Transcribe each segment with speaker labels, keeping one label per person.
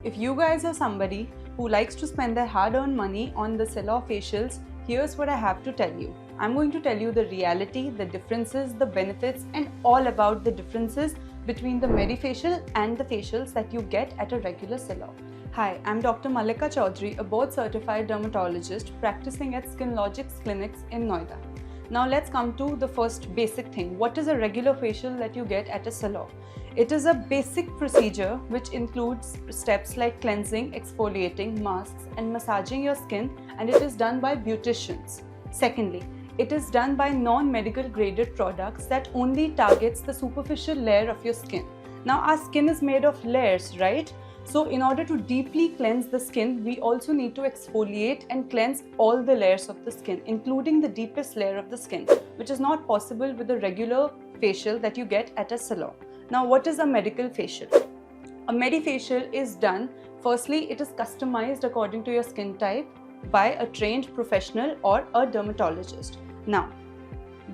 Speaker 1: If you guys are somebody who likes to spend their hard-earned money on the Celo facials, here's what I have to tell you. I'm going to tell you the reality, the differences, the benefits, and all about the differences between the Medifacial and the facials that you get at a regular Celo. Hi, I'm Dr. Mallika Chaudhary, a board-certified dermatologist practicing at SkinLogix clinics in Noida. Now let's come to the first basic thing. What is a regular facial that you get at a Celo? It is a basic procedure which includes steps like cleansing, exfoliating, masks, and massaging your skin, and it is done by beauticians. Secondly, it is done by non-medical graded products that only targets the superficial layer of your skin. Now our skin is made of layers, right? So in order to deeply cleanse the skin, we also need to exfoliate and cleanse all the layers of the skin, including the deepest layer of the skin, which is not possible with a regular facial that you get at a salon. Now, what is a medical facial? A Medifacial is done, firstly, it is customized according to your skin type by a trained professional or a dermatologist. Now,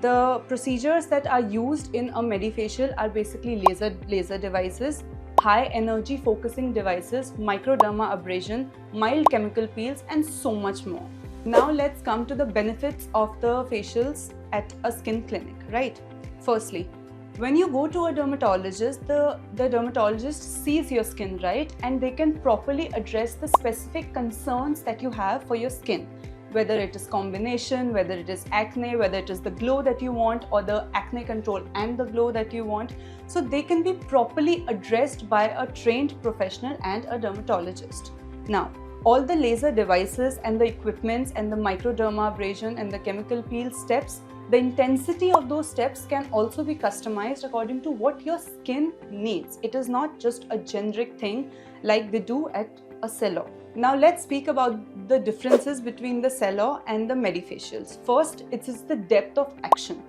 Speaker 1: the procedures that are used in a Medifacial are basically laser devices, high energy focusing devices, microderma abrasion, mild chemical peels, and so much more. Now let's come to the benefits of the facials at a skin clinic, right? Firstly, when you go to a dermatologist, the dermatologist sees your skin, right? And they can properly address the specific concerns that you have for your skin. Whether it is combination, whether it is acne, whether it is the glow that you want, or the acne control and the glow that you want. So they can be properly addressed by a trained professional and a dermatologist. Now, all the laser devices and the equipments and the microderma abrasion and the chemical peel steps, the intensity of those steps can also be customized according to what your skin needs. It is not just a generic thing like they do at a Celo. Now let's speak about the differences between the Celo and the Medifacials. First, it is the depth of action.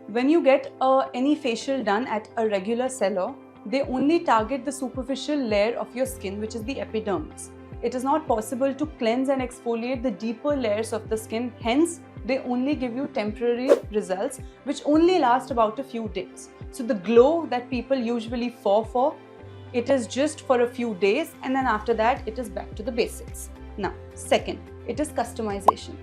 Speaker 1: When you get any facial done at a regular Celo, they only target the superficial layer of your skin, which is the epidermis. It is not possible to cleanse and exfoliate the deeper layers of the skin, hence they only give you temporary results which only last about a few days. So the glow that people usually fall for, it is just for a few days, and then after that it is back to the basics. Now, second, it is customization.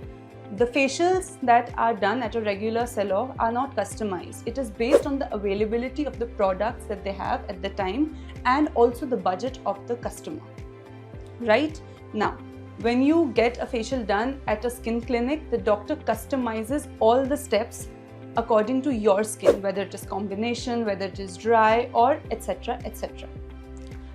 Speaker 1: The facials that are done at a regular Celo are not customized. It is based on the availability of the products that they have at the time and also the budget of the customer. Right? Now, when you get a facial done at a skin clinic, the doctor customizes all the steps according to your skin, whether it is combination, whether it is dry, or etc. etc.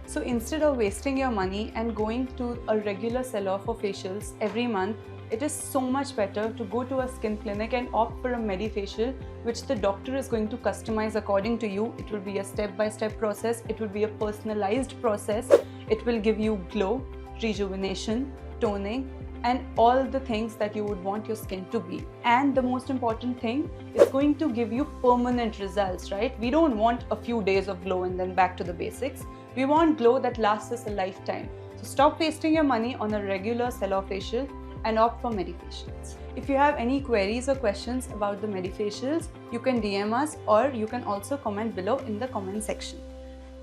Speaker 1: So instead of wasting your money and going to a regular Celo for facials every month, it is so much better to go to a skin clinic and opt for a Medifacial, which the doctor is going to customize according to you. It will be a step-by-step process. It will be a personalized process. It will give you glow, rejuvenation, toning, and all the things that you would want your skin to be. And the most important thing, it's going to give you permanent results, right? We don't want a few days of glow and then back to the basics. We want glow that lasts us a lifetime. So stop wasting your money on a regular Celo facial and opt for Medifacials. If you have any queries or questions about the Medifacials, you can DM us, or you can also comment below in the comment section.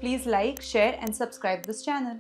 Speaker 1: Please like, share, and subscribe this channel.